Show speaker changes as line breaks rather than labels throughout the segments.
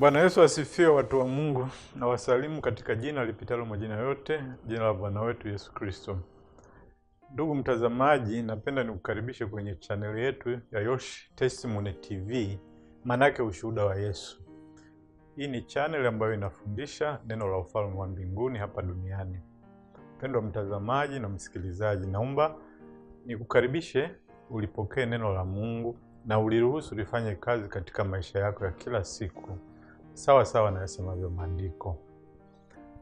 Bwana Yesu asifiwe, watu wa Mungu, na wasalimu katika jina lipitalo majina yote, jina la Bwana wetu Yesu Kristo. Ndugu mtazamaji, napenda nikukaribishe kwenye channel yetu ya Yosh Testimony TV, manake ushuhuda wa Yesu. Hii ni channel ambayo inafundisha neno la ufalme wa mbinguni hapa duniani. Mpendwa mtazamaji na msikilizaji, naomba nikukaribishe ulipokee neno la Mungu na uliruhusu lifanye kazi katika maisha yako ya kila siku, sawa sawa na yasemavyo maandiko.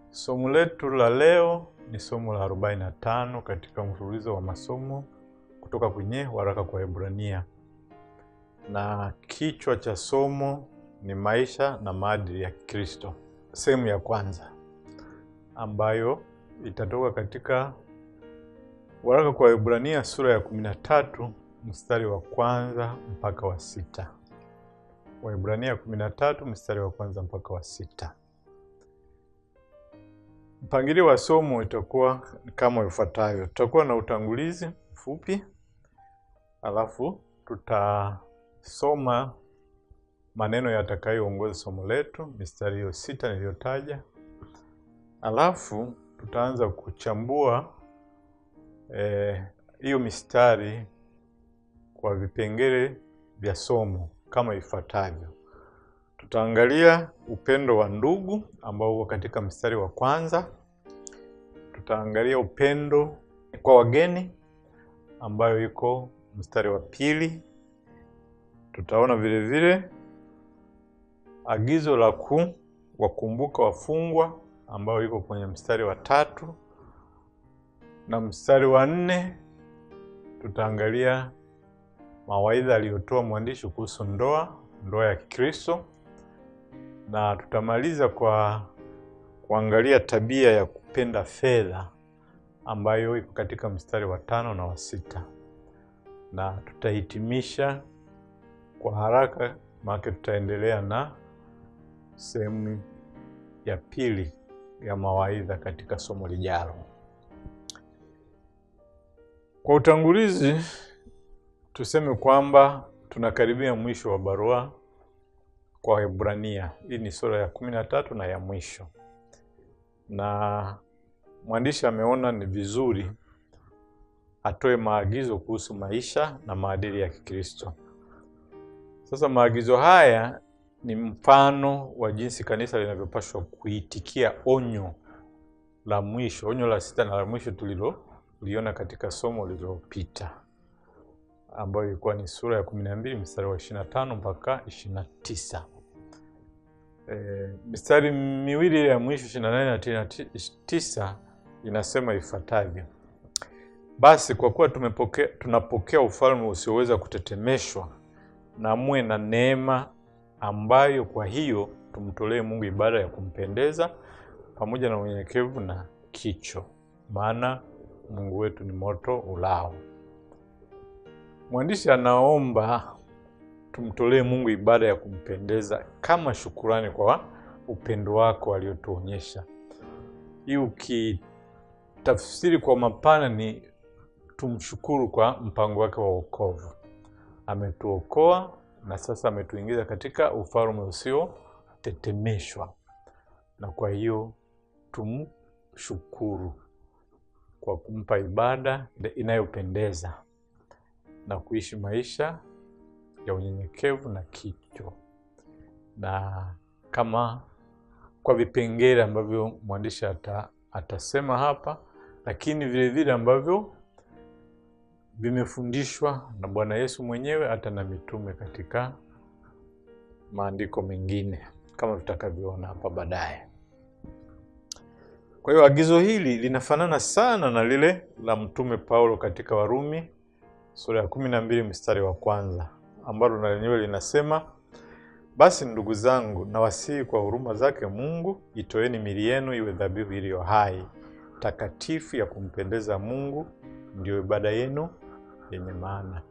Somo letu la leo ni somo la 45 katika mfululizo wa masomo kutoka kwenye waraka kwa Waebrania, na kichwa cha somo ni maisha na maadili ya Kristo, sehemu ya kwanza, ambayo itatoka katika waraka kwa Waebrania sura ya 13 mstari wa kwanza mpaka wa 6. Waebrania 13 mstari wa kwanza mpaka wa 6. Mpangilio wa somo itakuwa kama ifuatavyo. Tutakuwa na utangulizi mfupi, alafu tutasoma maneno yatakayoongoza somo letu, mistari hiyo 6 niliyotaja. Alafu tutaanza kuchambua hiyo mistari kwa vipengele vya somo kama ifuatavyo. Tutaangalia upendo wa ndugu ambao uko katika mstari wa kwanza. Tutaangalia upendo kwa wageni ambayo iko mstari wa pili. Tutaona vile vile agizo la kuwakumbuka wafungwa ambayo iko kwenye mstari wa 3. Na mstari wa 4 tutaangalia mawaidha aliyotoa mwandishi kuhusu ndoa ya Kikristo, na tutamaliza kwa kuangalia tabia ya kupenda fedha ambayo iko katika mstari wa 5 na wa 6. Na tutahitimisha kwa haraka, maana tutaendelea na sehemu ya pili ya mawaidha katika somo lijalo. Kwa utangulizi tuseme kwamba tunakaribia mwisho wa barua kwa Waebrania. Hii ni sura ya 13 na ya mwisho, na mwandishi ameona ni vizuri atoe maagizo kuhusu maisha na maadili ya Kikristo. Sasa maagizo haya ni mfano wa jinsi kanisa linavyopaswa kuitikia onyo la mwisho, onyo la 6 na la mwisho tuliona katika somo lililopita, ambayo ilikuwa ni sura ya 12 mstari wa 25 mpaka 29. Mistari miwili ya mwisho 28 na 29 inasema ifuatavyo: basi kwa kuwa tunapokea ufalme usioweza kutetemeshwa, na muwe na neema ambayo kwa hiyo tumtolee Mungu ibada ya kumpendeza pamoja na unyenyekevu na kicho, maana Mungu wetu ni moto ulao. Mwandishi anaomba tumtolee Mungu ibada ya kumpendeza kama shukurani kwa upendo wako aliotuonyesha. Hii ukitafsiri kwa mapana ni tumshukuru kwa mpango wake wa wokovu. Ametuokoa na sasa ametuingiza katika ufalme usio tetemeshwa, na kwa hiyo tumshukuru kwa kumpa ibada inayopendeza na kuishi maisha ya unyenyekevu na kicho, na kama kwa vipengele ambavyo mwandishi atasema hapa, lakini vile vile ambavyo vimefundishwa na Bwana Yesu mwenyewe hata na mitume katika maandiko mengine kama tutakavyoona hapa baadaye. Kwa hiyo agizo hili linafanana sana na lile la mtume Paulo katika Warumi sura ya 12 mstari wa kwanza, ambalo na lenyewe linasema: basi ndugu zangu, nawasihi kwa huruma zake Mungu, itoeni miili yenu iwe dhabihu iliyo hai, takatifu, ya kumpendeza Mungu, ndio ibada yenu yenye maana.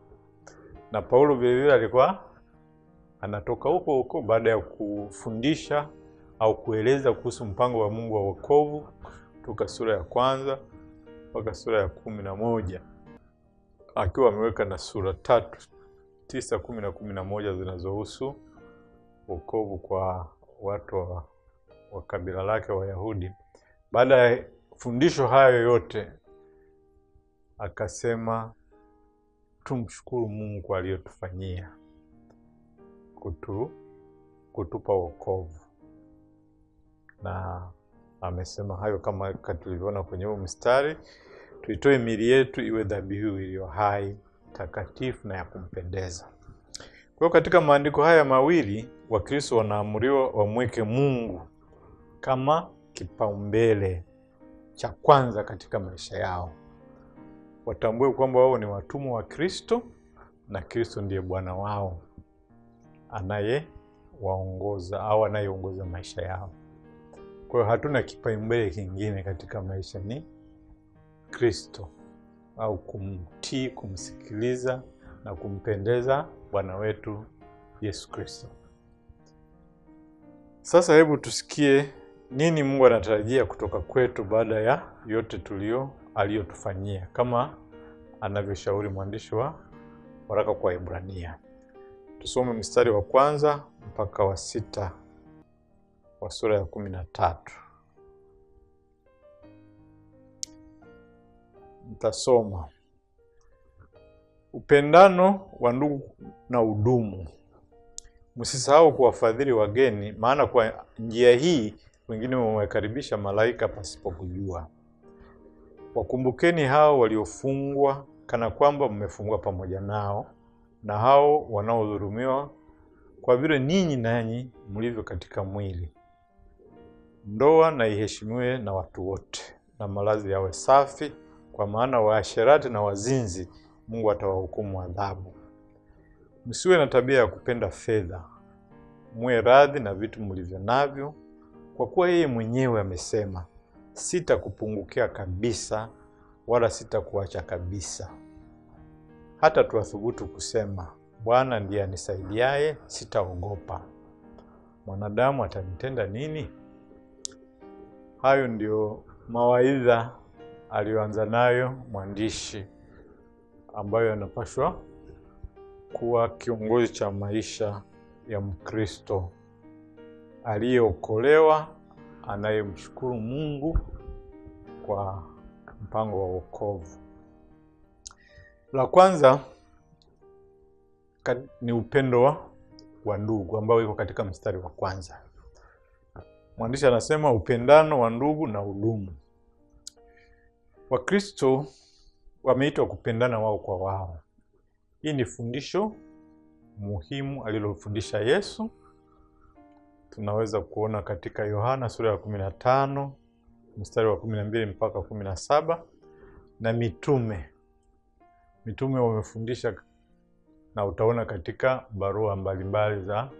Na Paulo vile vile alikuwa anatoka huko baada ya kufundisha au kueleza kuhusu mpango wa Mungu wa wokovu kutoka sura ya 1 mpaka sura ya 11, akiwa ameweka na sura 3, 9, 10 na 11 zinazohusu wokovu kwa watu wa kabila lake Wayahudi. Baada ya fundisho hayo yote, akasema tumshukuru Mungu kwa aliyotufanyia kutupa wokovu. Na amesema hayo kama tulivyoona kwenye huo mstari, tuitoe miili yetu iwe dhabihu iliyo hai, takatifu na ya kumpendeza. Kwa hiyo katika maandiko haya mawili, Wakristo wanaamuriwa wamweke Mungu kama kipaumbele cha kwanza katika maisha yao. Watambue kwamba wao ni watumwa wa Kristo na Kristo ndiye Bwana wao anayewaongoza au anayeongoza maisha yao. Kwa hiyo hatuna kipaumbele kingine katika maisha, ni Kristo, au kumtii, kumsikiliza na kumpendeza Bwana wetu Yesu Kristo. Sasa hebu tusikie nini Mungu anatarajia kutoka kwetu baada ya yote aliyotufanyia, kama anavyoshauri mwandishi wa waraka kwa Ibrania. Tusome mstari wa 1 mpaka wa 6 wa sura ya 13. Nitasoma. Upendano wa ndugu na udumu. Msisahau kuwafadhili wageni, maana kwa njia hii wengine wamekaribisha malaika pasipokujua. Wakumbukeni hao waliofungwa kana kwamba mmefungwa pamoja nao, na hao wanaodhulumiwa kwa vile ninyi nanyi mlivyo katika mwili. Ndoa na iheshimiwe na watu wote, na malazi yawe safi, kwa maana waasherati na wazinzi Mungu atawahukumu adhabu. Msiwe na tabia ya kupenda fedha, muwe radhi na vitu mlivyo navyo, kwa kuwa yeye mwenyewe amesema, sitakupungukia kabisa wala sitakuacha kabisa. Hata tuathubutu kusema, Bwana ndiye anisaidiaye, sitaogopa. Mwanadamu atanitenda nini? Hayo ndio mawaidha aliyoanza nayo mwandishi, ambayo yanapaswa kuwa kiongozi cha maisha ya Mkristo aliyeokolewa, anayemshukuru Mungu kwa mpango wa wokovu. La kwanza ni upendo wa ndugu, ambao iko katika mstari wa 1. Mwandishi anasema upendano wa ndugu na udumu. Wakristo wameitwa kupendana wao kwa wao. Hii ni fundisho muhimu alilofundisha Yesu. Tunaweza kuona katika Yohana sura ya 15 mstari wa 12 mpaka 17, na mitume wamefundisha, na utaona katika barua mbalimbali za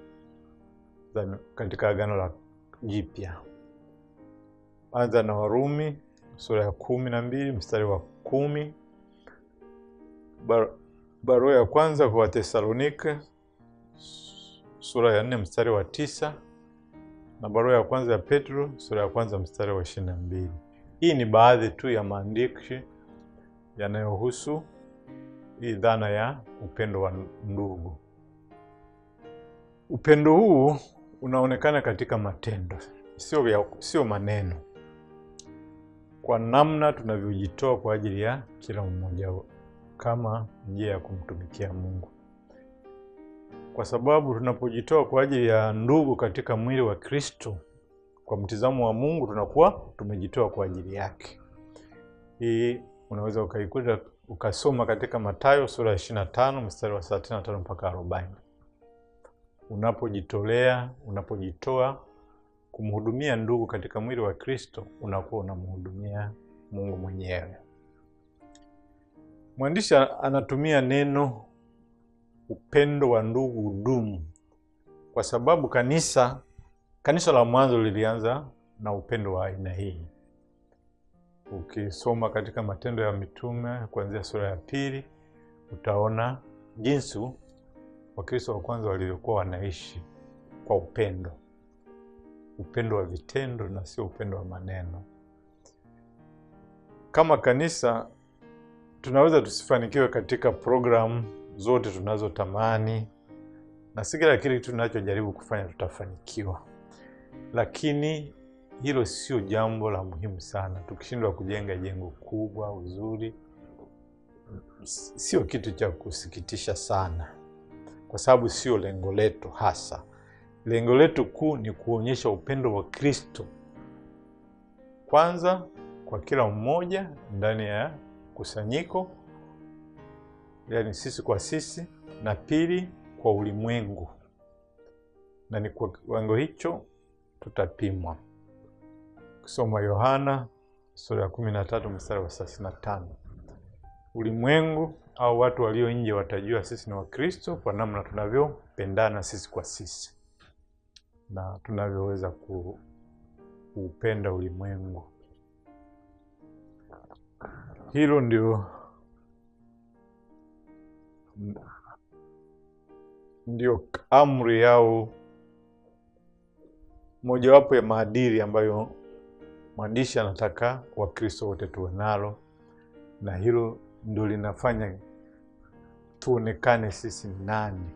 katika Agano la Jipya. Anza na Warumi sura ya 12 mstari wa 10, barua ya kwanza kwa Wathesalonike sura ya 4 mstari wa 9, na barua ya kwanza ya Petro sura ya kwanza mstari wa 22. Hii ni baadhi tu ya maandiko yanayohusu hii dhana ya upendo wa ndugu. Upendo huu unaonekana katika matendo, sio maneno, kwa namna tunavyojitoa kwa ajili ya kila mmoja kama njia ya kumtumikia Mungu. Kwa sababu tunapojitoa kwa ajili ya ndugu katika mwili wa Kristo, kwa mtizamo wa Mungu tunakuwa tumejitoa kwa ajili yake. Hii unaweza ukaikuta ukasoma katika Mathayo sura ya 25 mstari wa 35 mpaka 40. Unapojitoa kumhudumia ndugu katika mwili wa Kristo, unakuwa unamhudumia Mungu mwenyewe. Mwandishi anatumia neno upendo wa ndugu udumu, kwa sababu kanisa la mwanzo lilianza na upendo wa aina hii. Ukisoma katika Matendo ya Mitume kuanzia sura ya 2, utaona jinsi Wakristo wa kwanza walivyokuwa wanaishi kwa upendo wa vitendo na sio upendo wa maneno. Kama kanisa tunaweza tusifanikiwe katika programu zote tunazotamani, na si kila kitu tunachojaribu kufanya tutafanikiwa. lakini hilo sio jambo la muhimu sana. Tukishindwa kujenga jengo kubwa uzuri, sio kitu cha kusikitisha sana, kwa sababu sio lengo letu hasa. Lengo letu kuu ni kuonyesha upendo wa Kristo, kwanza kwa kila mmoja ndani ya kusanyiko, yaani sisi kwa sisi, na pili kwa ulimwengu. Na ni kwa kiwango hicho tutapimwa. Kusoma Yohana sura ya 13 mstari wa 35. Ulimwengu au watu walio nje watajua sisi ni Wakristo kwa namna tunavyopendana sisi kwa sisi, na tunavyoweza kuupenda ulimwengu. Hilo ndio amri yao, mojawapo ya maadili ambayo mwandishi anataka Wakristo wote tuwe nalo, na hilo ndio linafanya tuonekane sisi ni nani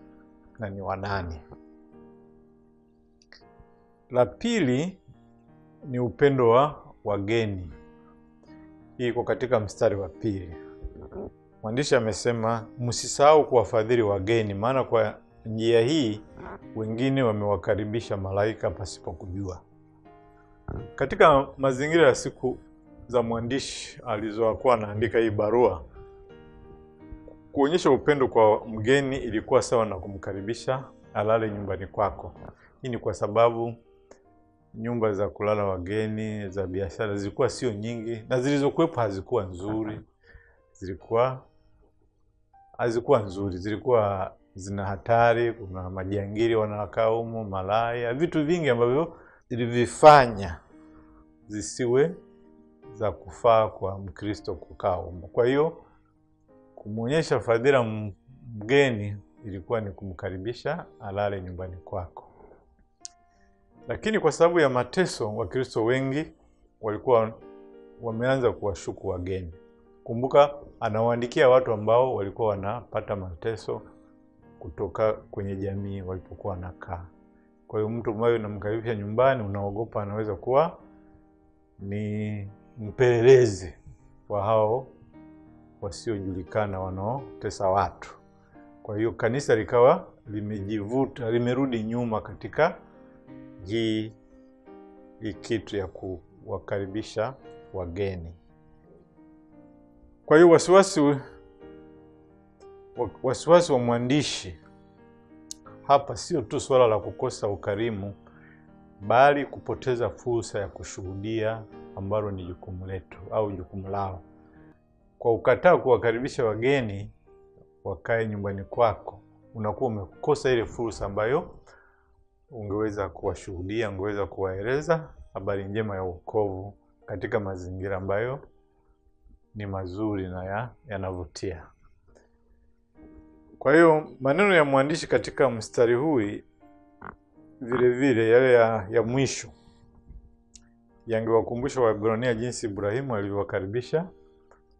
na ni wanani. La pili ni upendo wa wageni. Hii iko katika mstari wa 2. Mwandishi amesema msisahau kuwafadhili wageni, maana kwa njia hii wengine wamewakaribisha malaika pasipo kujua. Katika mazingira ya siku za mwandishi alizokuwa anaandika hii barua, kuonyesha upendo kwa mgeni ilikuwa sawa na kumkaribisha alale nyumbani kwako. Hii ni kwa sababu nyumba za kulala wageni za biashara zilikuwa sio nyingi, na zilizokuwepo hazikuwa nzuri. Zilikuwa zina hatari. Kuna majangili wanakaa humo, malaya, vitu vingi ambavyo vilivifanya zisiwe za kufaa kwa Mkristo kukaa humo. Kwa hiyo kumuonyesha fadhila mgeni ilikuwa ni kumkaribisha alale nyumbani kwako. Lakini kwa sababu ya mateso, Wakristo wengi walikuwa wameanza kuwashuku wageni. Kumbuka anawaandikia watu ambao walikuwa wanapata mateso kutoka kwenye jamii walipokuwa wanakaa. Kwa hiyo mtu mmoja unamkaribisha nyumbani, unaogopa anaweza kuwa ni mpelelezi wa hao wasiojulikana wanaotesa watu. Kwa hiyo kanisa likawa limejivuta, limerudi nyuma katika hii kitu ya kuwakaribisha wageni. Kwa hiyo wasiwasi wa mwandishi hapa sio tu swala la kukosa ukarimu, bali kupoteza fursa ya kushuhudia ambalo ni jukumu letu au jukumu lao. Kwa ukataa kuwakaribisha wageni wakae nyumbani kwako, unakuwa umekosa ile fursa ambayo ungeweza kuwashuhudia, ungeweza kuwaeleza habari njema ya wokovu katika mazingira ambayo ni mazuri na yanavutia. Kwa hiyo maneno ya mwandishi katika mstari huu vile vile yale ya mwisho yangewakumbusha Waebrania jinsi Ibrahimu alivyowakaribisha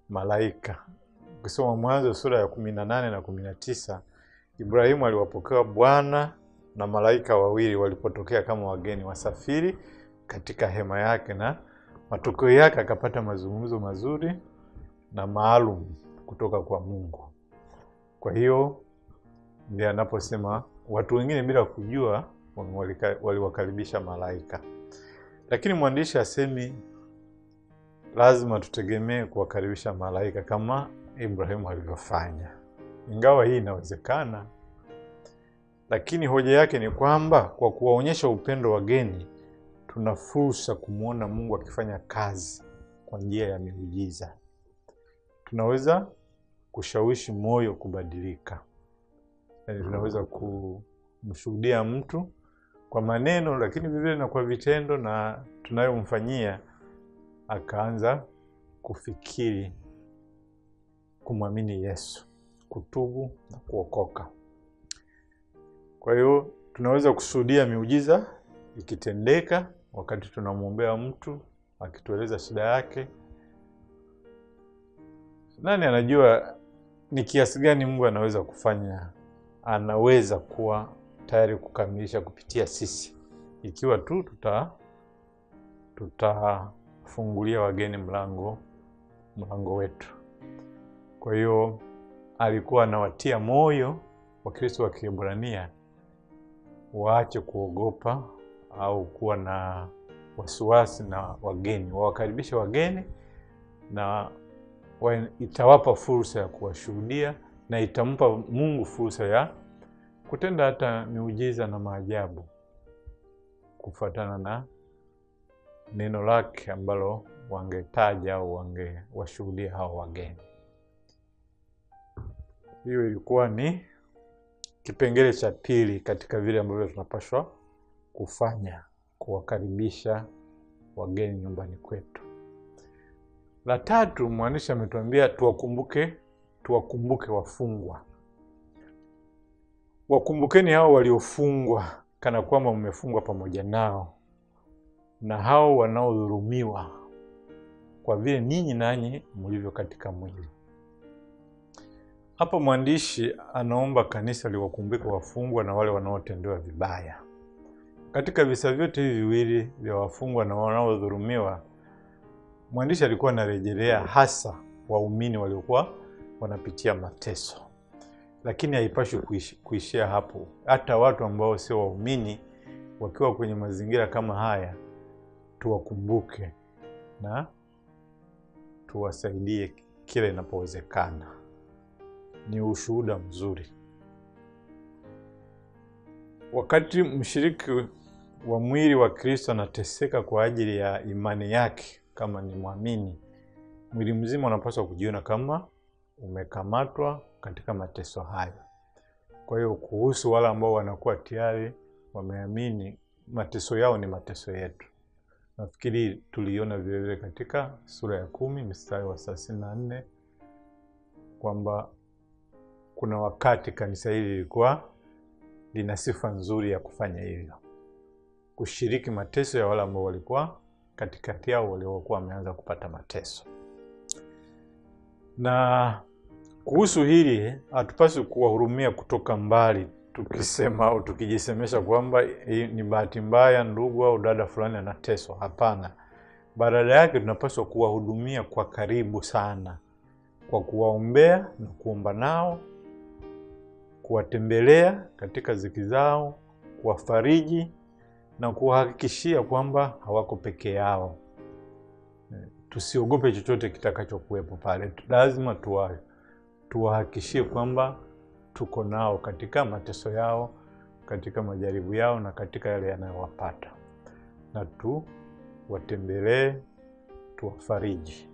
malaika. Ukisoma Mwanzo sura ya 18 na 19, Ibrahimu aliwapokea Bwana na malaika wawili walipotokea kama wageni wasafiri katika hema yake, na matokeo yake akapata mazungumzo mazuri na maalum kutoka kwa Mungu. Kwa hiyo ndiye anaposema watu wengine bila kujua waliwakaribisha malaika. Lakini mwandishi asemi lazima tutegemee kuwakaribisha malaika kama Ibrahimu alivyofanya. Ingawa hii inawezekana, lakini hoja yake ni kwamba kwa kuwaonyesha upendo wageni, tuna fursa kumuona Mungu akifanya kazi kwa njia ya miujiza. Tunaweza kushawishi moyo kubadilika. Yaani tunaweza kumshuhudia mtu kwa maneno, lakini vile na kwa vitendo na tunayomfanyia akaanza kufikiri kumwamini Yesu, kutubu na kuokoka. Kwa hiyo tunaweza kushuhudia miujiza ikitendeka wakati tunamwombea mtu akitueleza shida yake. Nani anajua ni kiasi gani Mungu anaweza kufanya, anaweza kuwa tayari kukamilisha kupitia sisi ikiwa tu tutafungulia wageni mlango wetu. Kwa hiyo alikuwa anawatia moyo Wakristo wa Kiebrania waache kuogopa au kuwa na wasiwasi na wageni, wawakaribishe wageni, na itawapa fursa ya kuwashuhudia, na itampa Mungu fursa ya kutenda hata miujiza na maajabu kufuatana na neno lake ambalo wangetaja au wangewashuhudia hao wageni. Hiyo ilikuwa ni kipengele cha pili katika vile ambavyo tunapaswa kufanya, kuwakaribisha wageni nyumbani kwetu. La tatu, mwandishi ametuambia tuwakumbuke wafungwa. Wakumbukeni hao waliofungwa kana kwamba mmefungwa pamoja nao, na hao wanaodhulumiwa kwa vile ninyi nanyi mlivyo katika mwili. Hapa mwandishi anaomba kanisa liwakumbuke wafungwa na wale wanaotendewa vibaya. Katika visa vyote hivi viwili vya wafungwa na wanaodhulumiwa, mwandishi alikuwa anarejelea hasa waumini waliokuwa wanapitia mateso. Lakini haipaswi kuishia hapo. Hata watu ambao sio waumini wakiwa kwenye mazingira kama haya, tuwakumbuke na tuwasaidie kile inapowezekana. Ni ushuhuda mzuri. Wakati mshiriki wa mwili wa Kristo anateseka kwa ajili ya imani yake, kama ni muamini, mwili mzima unapaswa kujiona kama umekamatwa katika mateso hayo. Kwa hiyo kuhusu wale ambao wanakuwa tayari wameamini, mateso yao ni mateso yetu. Nafikiri tuliona vile vile katika sura ya 10 mstari wa 34 kwamba kuna wakati kanisa hili lilikuwa lina sifa nzuri ya kufanya hivyo, kushiriki mateso ya wale ambao walikuwa katikati yao waliokuwa wameanza kupata mateso. Na kuhusu hili hatupaswi kuwahurumia kutoka mbali tukisema au tukijisemesha kwamba ni bahati mbaya ndugu au dada fulani anateswa. Hapana. Badala yake tunapaswa kuwahudumia kwa karibu sana, kwa kuwaombea na kuomba nao, kuwatembelea katika ziki zao, kuwafariji na kuwahakikishia kwamba hawako peke yao. Tusiogope chochote kitakachokuwepo pale. Lazima tuwahakikishie kwamba tuko nao katika mateso yao, katika majaribu yao na katika yale yanayowapata. Na watembelee, tuwafariji.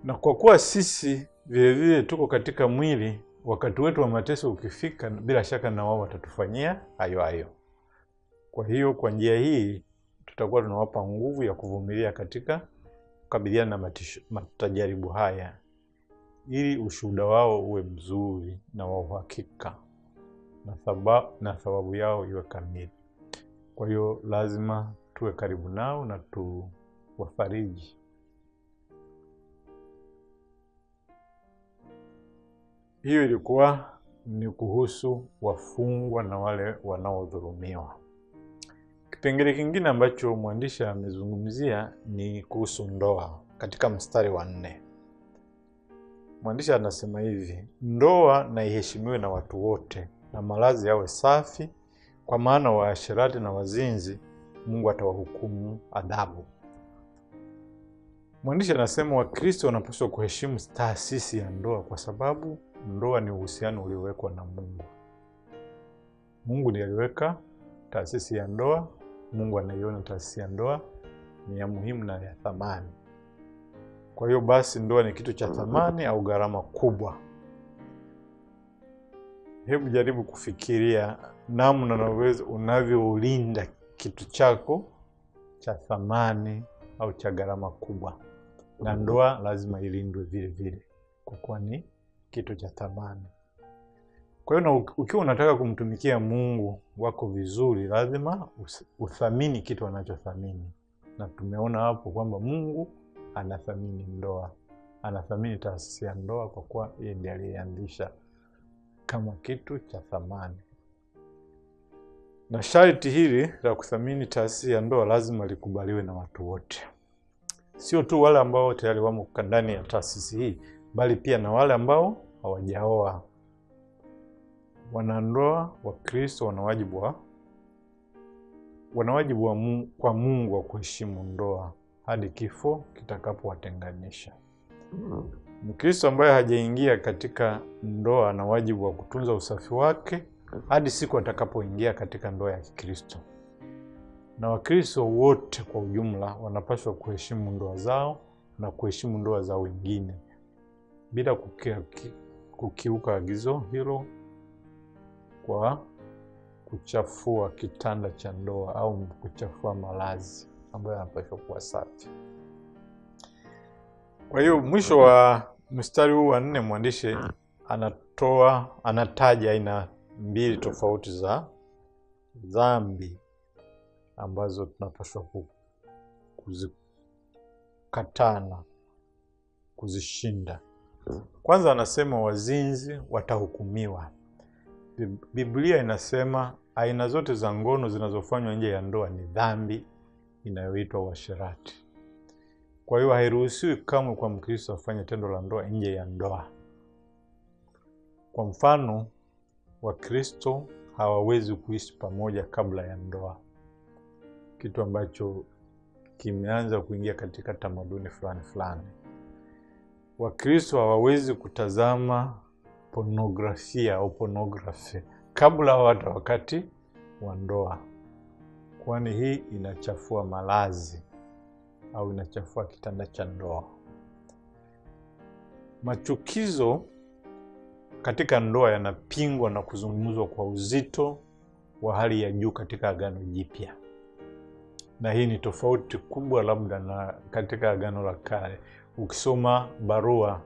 Na kwa kuwa sisi vile vile tuko katika mwili, wakati wetu wa mateso ukifika, bila shaka na wao watatufanyia hayo. Kwa hiyo kwa njia hii tutakuwa tunawapa nguvu ya kuvumilia katika kukabiliana na majaribu haya, ili ushuhuda wao uwe mzuri na wa uhakika na thawabu yao iwe kamili. Kwa hiyo lazima tuwe karibu nao na tuwafariji. Hiyo ilikuwa ni kuhusu wafungwa na wale wanaodhulumiwa. Kipengele kingine ambacho mwandishi amezungumzia ni kuhusu ndoa katika mstari wa 4. Mwandishi anasema hivi: ndoa na iheshimiwe na watu wote, na malazi yawe safi, kwa maana waasherati na wazinzi Mungu atawahukumu adhabu. Mwandishi anasema Wakristo wanapaswa kuheshimu taasisi ya ndoa, kwa sababu ndoa ni uhusiano uliowekwa na Mungu. Mungu ndiye aliweka taasisi ya ndoa. Mungu anaiona taasisi ya ndoa ni ya muhimu na ya thamani. Kwa hiyo basi ndoa ni kitu cha thamani au gharama kubwa. Hebu jaribu kufikiria namna unavyoulinda kitu chako cha thamani au cha gharama kubwa. Na ndoa lazima ilindwe vile vile, kwa kuwa ni kitu cha thamani. Kwa hiyo ukiwa unataka kumtumikia Mungu wako vizuri, lazima uthamini kitu anachothamini. Na tumeona hapo kwamba Mungu anathamini ndoa, anathamini taasisi ya ndoa, kwa kuwa yeye ndiye aliyeanzisha kama kitu cha thamani. Na sharti hili la kuthamini taasisi ya ndoa lazima likubaliwe na watu wote. Sio tu wale ambao tayari wamo ndani ya taasisi hii, bali pia na wale ambao hawajaoa. Wanandoa wa Kristo wana wajibu kwa Mungu wa kuheshimu ndoa hadi kifo kitakapowatenganisha. Mkristo ambaye hajaingia katika ndoa ana wajibu wa kutunza usafi wake hadi siku atakapoingia katika ndoa ya Kikristo. Na Wakristo wote kwa ujumla wanapaswa kuheshimu ndoa zao na kuheshimu ndoa za wengine bila kukiuka agizo hilo kwa kuchafua kitanda cha ndoa au kuchafua malazi ambayo yanapaswa kuwa safi. Kwa hiyo mwisho wa mstari huu wa 4 mwandishi anataja aina 2 tofauti za dhambi ambazo tunapaswa kuzikatana, kuzishinda. Kwanza anasema wazinzi watahukumiwa. Biblia inasema aina zote za ngono zinazofanywa nje ya ndoa ni dhambi inayoitwa uasherati. Kwa hiyo hairuhusiwi kamwe kwa Mkristo afanye tendo la ndoa nje ya ndoa. Kwa mfano, Wakristo hawawezi kuishi pamoja kabla ya ndoa, kitu ambacho kimeanza kuingia katika tamaduni fulani. Wakristo hawawezi kutazama pornografia au pornography kabla hata wakati wa ndoa, kwani hii inachafua malazi au inachafua kitanda cha ndoa. Machukizo katika ndoa yanapingwa na kuzungumzwa kwa uzito wa hali ya juu katika Agano Jipya. Na hii ni tofauti kubwa labda na katika Agano la Kale. Ukisoma barua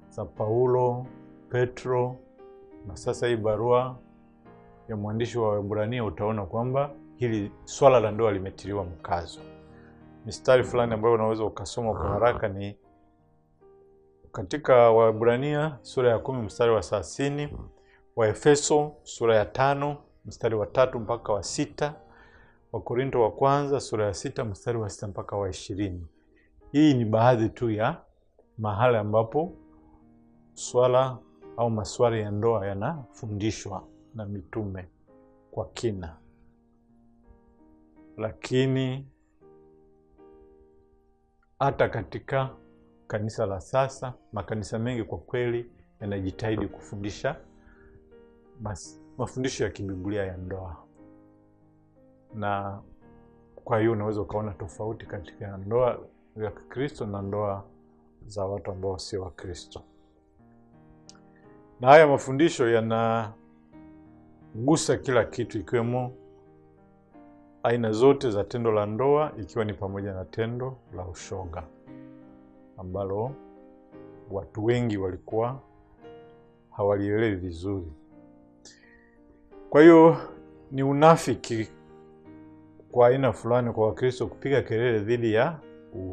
za Paulo, Petro na sasa hii barua ya mwandishi wa Waebrania, utaona kwamba hili swala la ndoa limetiliwa mkazo. Mistari fulani ambayo unaweza ukasoma kwa haraka ni katika Waebrania sura ya 10 mstari wa 30, Waefeso sura ya 5 mstari wa 3 mpaka wa 6, Wakorinto wa kwanza sura ya 6 mstari wa 6 mpaka wa 20. Hii ni baadhi tu ya mahali ambapo swala au maswali ya ndoa yanafundishwa na mitume kwa kina. Lakini hata katika kanisa la sasa, makanisa mengi kwa kweli yanajitahidi kufundisha mafundisho ya kibiblia ya ndoa. Na kwa hiyo unaweza ukaona tofauti katika ndoa ya Kristo na ndoa za watu ambao sio wa Kristo. Na haya mafundisho yanagusa kila kitu, ikiwemo aina zote za tendo la ndoa, ikiwa ni pamoja na tendo la ushoga ambalo watu wengi walikuwa hawalielewi vizuri. Kwa hiyo ni unafiki kwa aina fulani kwa Wakristo kupiga kelele dhidi ya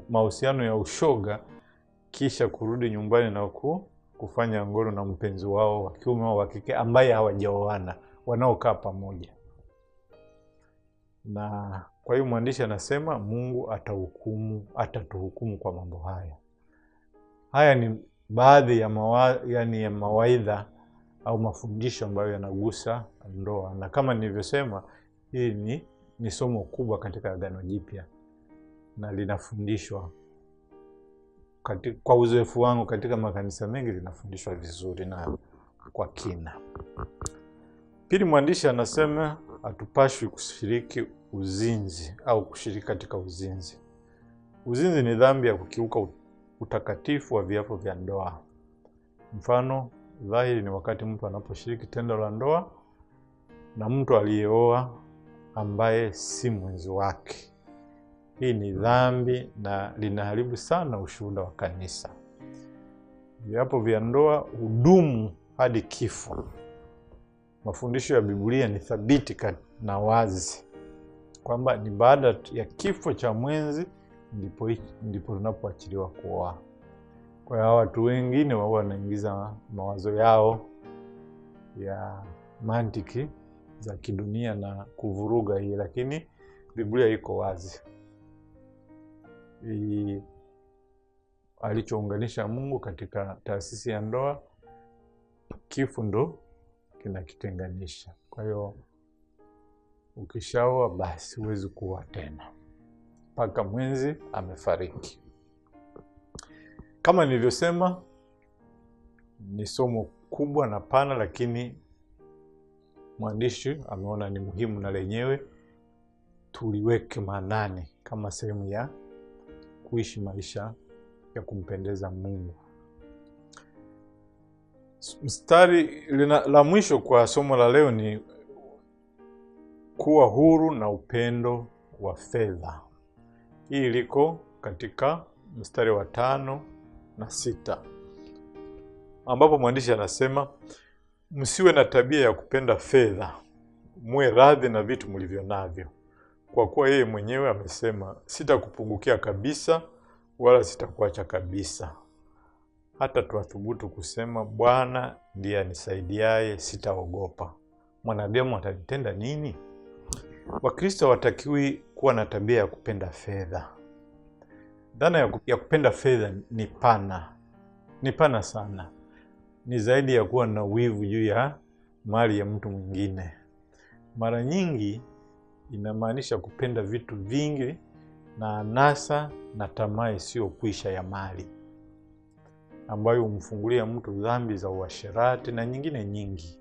mahusiano ya ushoga kisha kurudi nyumbani na kufanya ngono na mpenzi wao wa kiume au wa kike ambaye hawajaoana, wanaokaa pamoja. Na kwa hiyo mwandishi anasema Mungu atatuhukumu kwa mambo haya. Haya ni baadhi ya mawaidha au mafundisho ambayo yanagusa ndoa. Na kama nilivyosema, hii ni somo kubwa katika Agano Jipya na linafundishwa kwa uzoefu wangu katika makanisa mengi, linafundishwa vizuri na kwa kina. Pili, mwandishi anasema hatupaswi kushiriki uzinzi au kushiriki katika uzinzi. Uzinzi ni dhambi ya kukiuka utakatifu wa viapo vya ndoa. Mfano dhahiri ni wakati mtu anaposhiriki tendo la ndoa na mtu aliyeoa ambaye si mwenzi wake. Hii ni dhambi na linaharibu sana ushuhuda wa kanisa. Viapo vya ndoa hudumu hadi kifo. Mafundisho ya Biblia ni thabiti na wazi kwamba ni baada ya kifo cha mwenzi ndipo tunapoachiliwa kuoa. Kwa hiyo watu wengine wao wanaingiza mawazo yao ya mantiki za kidunia na kuvuruga hii, lakini Biblia iko wazi. Alichounganisha Mungu katika taasisi ya ndoa, kifo ndo kinakitenganisha. Kwa hiyo ukishaoa basi huwezi kuoa tena mpaka mwenzi amefariki. Kama nilivyosema, ni somo kubwa na pana, lakini mwandishi ameona ni muhimu na lenyewe tuliweke maanani kama sehemu ya kuishi maisha ya kumpendeza Mungu. Mstari la mwisho kwa somo la leo ni kuwa huru na upendo wa fedha. Hii liko katika mstari wa 5 na 6, ambapo mwandishi anasema, msiwe na tabia ya kupenda fedha, muwe radhi na vitu mlivyo navyo, kwa kuwa yeye mwenyewe amesema, sitakupungukia kabisa wala sitakuacha kabisa. Hata tuathubutu kusema, Bwana ndiye anisaidiaye, sitaogopa. Mwanadamu atanitenda nini? Wakristo watakiwi kuwa na tabia ya kupenda fedha. Dhana ya kupenda fedha ni pana sana. Ni zaidi ya kuwa na wivu juu ya mali ya mtu mwingine. Mara nyingi inamaanisha kupenda vitu vingi na anasa na tamaa isiyokwisha ya mali, ambayo humfungulia mtu dhambi za uasherati na nyingine nyingi.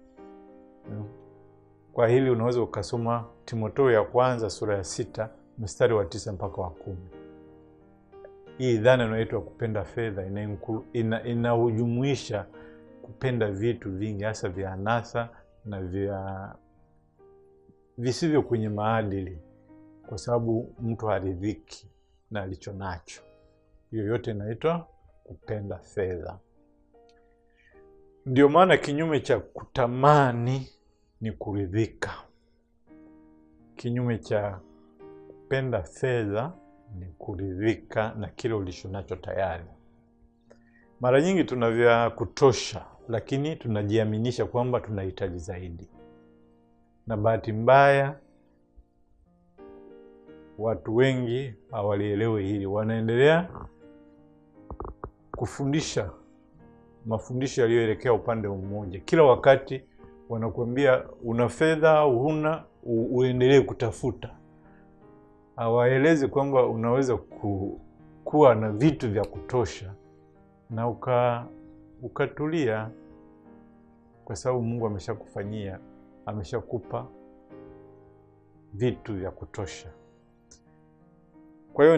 Kwa hili unaweza ukasoma Timotheo ya kwanza sura ya 6 mstari wa 9 mpaka wa 10. Hii dhana inaitwa kupenda fedha inahujumuisha kupenda vitu vingi, hasa vya anasa na vya visivyo kwenye maadili, kwa sababu mtu haridhiki na alicho nacho. Hiyo yote inaitwa kupenda fedha. Ndio maana kinyume cha kutamani ni kuridhika. Kinyume cha kupenda fedha ni kuridhika na kile ulicho nacho tayari. Mara nyingi tuna vya kutosha, lakini tunajiaminisha kwamba tunahitaji zaidi. Na bahati mbaya watu wengi hawalielewi hili, wanaendelea kufundisha mafundisho yaliyoelekea upande mmoja. Kila wakati wanakuambia una fedha au huna, uendelee kutafuta. Hawaelezi kwamba unaweza kuwa na vitu vya kutosha na ukatulia, kwa sababu Mungu ameshakufanyia, ameshakupa vitu vya kutosha. Kwa hiyo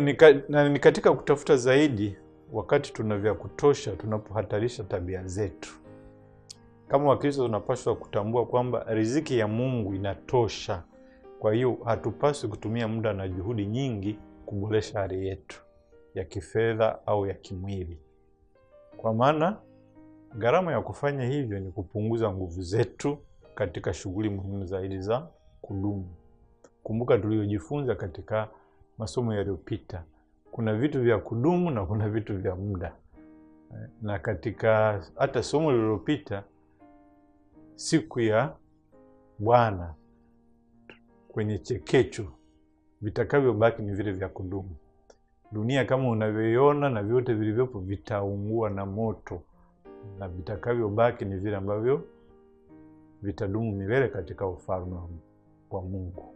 ni katika kutafuta zaidi, wakati tuna vya kutosha, tunapohatarisha tabia zetu. Kama Wakristo tunapaswa kutambua kwamba riziki ya Mungu inatosha. Kwa hiyo hatupaswi kutumia muda na juhudi nyingi kuboresha hali yetu ya kifedha au ya kimwili. Kwa maana gharama ya kufanya hivyo ni kupunguza nguvu zetu katika shughuli muhimu zaidi za kudumu. Kumbuka tuliojifunza katika masomo yaliyopita, kuna vitu vya kudumu na kuna vitu vya muda. Na katika hata somo lililopita, siku ya Bwana, kwenye chekecho, vitakavyobaki ni vile vya kudumu. Dunia kama unavyoiona na vyote vilivyopo vitaungua na moto, na vitakavyobaki ni vile ambavyo vitadumu milele katika ufalme wa Mungu.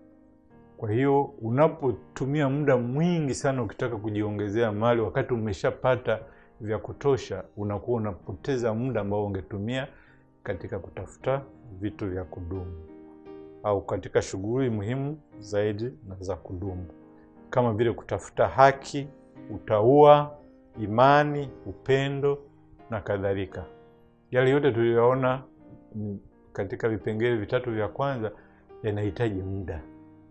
Kwa hiyo unapotumia muda mwingi sana ukitaka kujiongezea mali, wakati umeshapata vya kutosha, unakuwa unapoteza muda ambao ungetumia katika kutafuta vitu vya kudumu au katika shughuli muhimu zaidi na za kudumu, kama vile kutafuta haki, utauwa, imani, upendo na kadhalika. Yale yote tuliyoona katika vipengele vitatu vya kwanza yanahitaji muda.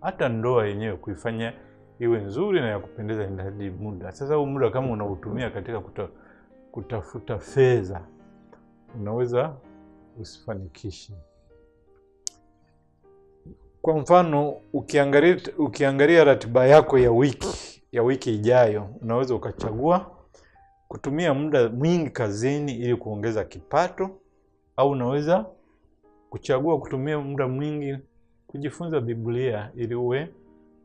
Hata ndoa yenyewe kuifanya iwe nzuri na ya kupendeza inahitaji muda. Sasa huu muda kama unautumia katika kutafuta fedha, unaweza usifanikishe. Kwa mfano, ukiangalia ratiba yako ya wiki ijayo, unaweza ukachagua kutumia muda mwingi kazini ili kuongeza kipato, au unaweza kuchagua kutumia muda mwingi kujifunza Biblia ili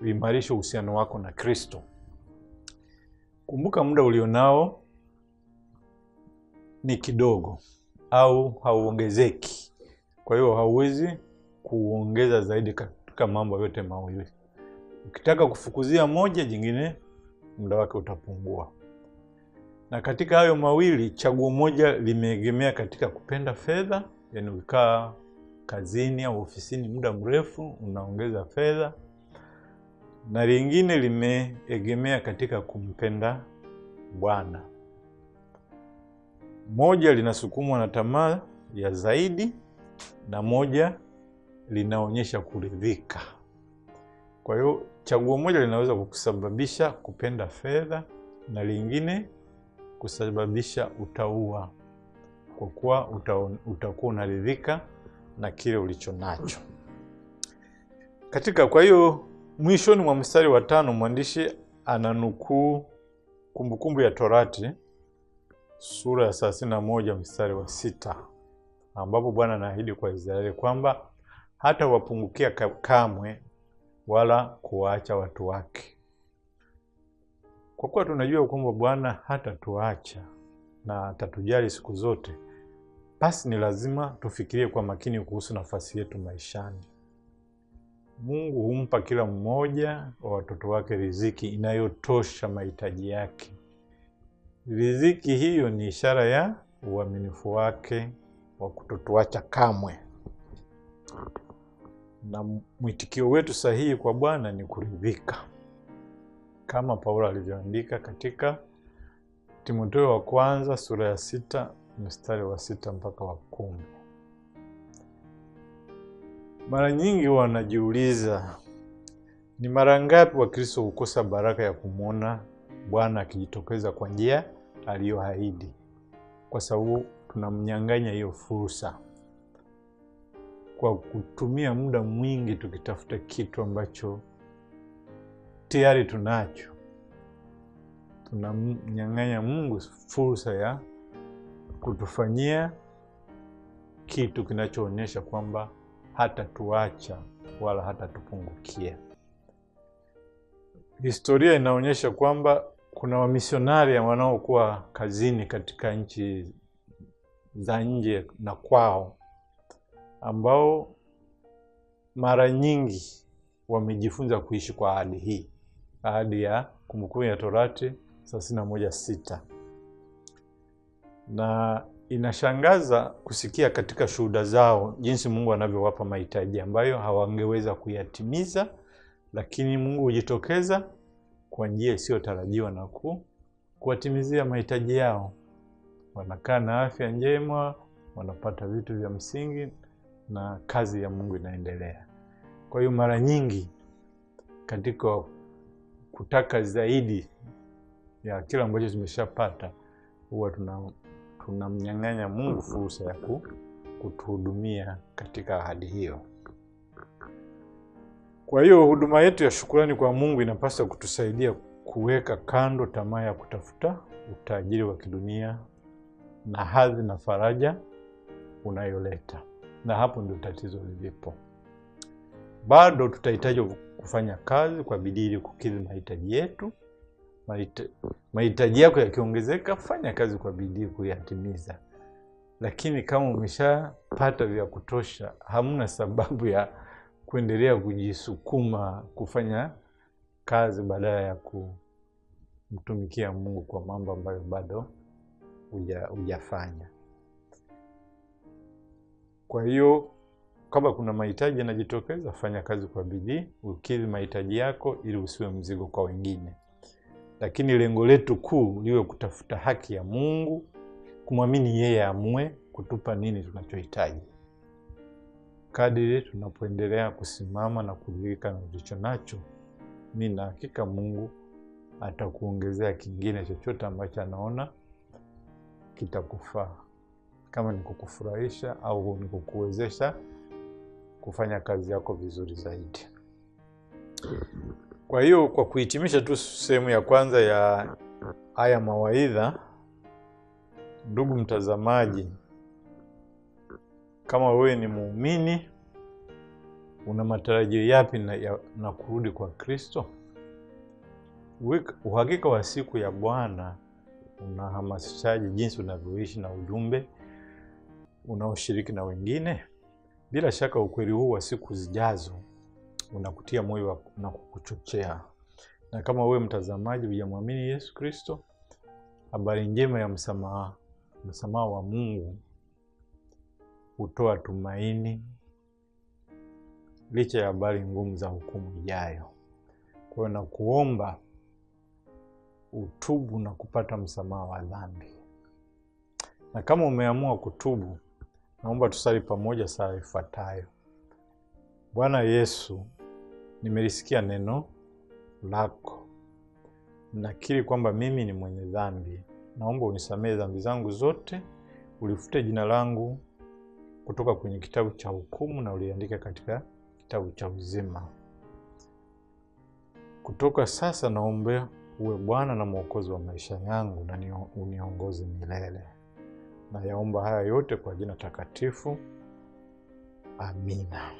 uimarishe uhusiano wako na Kristo. Kumbuka muda ulionao ni kidogo au hauongezeki. Kwa hiyo hauwezi kuongeza zaidi katika mambo yote mawili. Ukitaka kufukuzia moja, jingine muda wake utapungua. Na katika hayo mawili, chaguo moja limeegemea katika kupenda fedha, yaani ukikaa kazini au ofisini muda mrefu unaongeza fedha, na lingine limeegemea katika kumpenda Bwana. Moja linasukumwa na tamaa ya zaidi na moja linaonyesha kuridhika. Kwa hiyo chaguo moja linaweza kukusababisha kupenda fedha na lingine kusababisha utaua, kwa kuwa utakuwa unaridhika na kile ulicho nacho. Kwa hiyo mwishoni mwa mstari wa 5 mwandishi ananukuu Kumbukumbu ya Torati sura ya 31 mstari wa 6, ambapo Bwana anaahidi kwa Israeli kwamba hata wapungukia kamwe wala kuwaacha watu wake. Kwa kuwa tunajua kwamba Bwana hatatuacha na atatujali siku zote, basi ni lazima tufikirie kwa makini kuhusu nafasi yetu maishani. Mungu humpa kila mmoja wa watoto wake riziki inayotosha mahitaji yake. Riziki hiyo ni ishara ya uaminifu wake wa kutotuacha kamwe. Na mwitikio wetu sahihi kwa Bwana ni kuridhika, kama Paulo alivyoandika katika Timotheo wa kwanza sura ya 6 mstari wa 6 mpaka wa 10. Mara nyingi wanajiuliza, ni mara ngapi Wakristo hukosa baraka ya kumuona Bwana akijitokeza kwa njia aliyoahidi, kwa sababu tunamnyang'anya hiyo fursa kwa kutumia muda mwingi tukitafuta kitu ambacho tayari tunacho. Tunamnyang'anya Mungu fursa ya kutufanyia kitu kinachoonyesha kwamba hatatuacha wala hatatupungukia. Historia inaonyesha kwamba kuna wamisionari wanaokuwa kazini katika nchi za nje na kwao, ambao mara nyingi wamejifunza kuishi kwa ahadi hii, ahadi ya Kumbukumbu ya Torati 31:6. Na inashangaza kusikia katika shuhuda zao jinsi Mungu anavyowapa mahitaji ambayo hawangeweza kuyatimiza, lakini Mungu hujitokeza kwa njia isiyotarajiwa na kuwatimizia mahitaji yao. Wanakaa na afya njema, wanapata vitu vya msingi na kazi ya Mungu inaendelea. Kwa hiyo mara nyingi katika kutaka zaidi ya kila ambacho tumeshapata, huwa tunamnyang'anya Mungu fursa ya kutuhudumia katika ahadi hiyo. Kwa hiyo huduma yetu ya shukrani kwa Mungu inapaswa kutusaidia kuweka kando tamaa ya kutafuta utajiri wa kidunia na hadhi na faraja unayoleta. Na hapo ndio tatizo lilipo. Bado tutahitaji kufanya kazi kwa bidii ili kukidhi mahitaji yetu. Mahitaji yako yakiongezeka, fanya kazi kwa bidii kuyatimiza. Lakini kama umeshapata vya kutosha, hamna sababu ya kuendelea kujisukuma kufanya kazi badala ya kumtumikia Mungu kwa mambo ambayo bado hujafanya. Kwa hiyo kama kuna mahitaji yanajitokeza, fanya kazi kwa bidii, ukidhi mahitaji yako ili usiwe mzigo kwa wengine. Lakini lengo letu kuu liwe kutafuta haki ya Mungu, kumwamini yeye amue kutupa nini tunachohitaji. Kadiri tunapoendelea kusimama na kuridhika na ulicho nacho, mimi na hakika Mungu atakuongezea kingine chochote ambacho anaona kitakufaa, kama ni kukufurahisha au ni kukuwezesha kufanya kazi yako vizuri zaidi. Kwa hiyo kwa kuhitimisha tu sehemu ya kwanza ya haya mawaidha, ndugu mtazamaji, kama wewe ni muumini Una matarajio yapi na kurudi kwa Kristo? Uhakika wa siku ya Bwana unahamasishaje jinsi unavyoishi na ujumbe unaoshiriki na wengine? Bila shaka ukweli huu wa siku zijazo unakutia moyo na kukuchochea. Na kama wewe mtazamaji hujamwamini Yesu Kristo, habari njema ya msamaha wa Mungu hutoa tumaini licha ya habari ngumu za hukumu ijayo. Kwa hiyo nakuomba utubu na kupata msamaha wa dhambi. Na kama umeamua kutubu, naomba tusali pamoja sala ifuatayo. Bwana Yesu, nimelisikia neno lako. Nakiri kwamba mimi ni mwenye dhambi. Naomba unisamehe dhambi zangu zote, ulifute jina langu kutoka kwenye kitabu cha hukumu na uliandike katika kitabu cha uzima. Kutoka sasa naomba uwe Bwana na Mwokozi wa maisha yangu na uniongoze milele. Na yaomba haya yote kwa jina takatifu. Amina.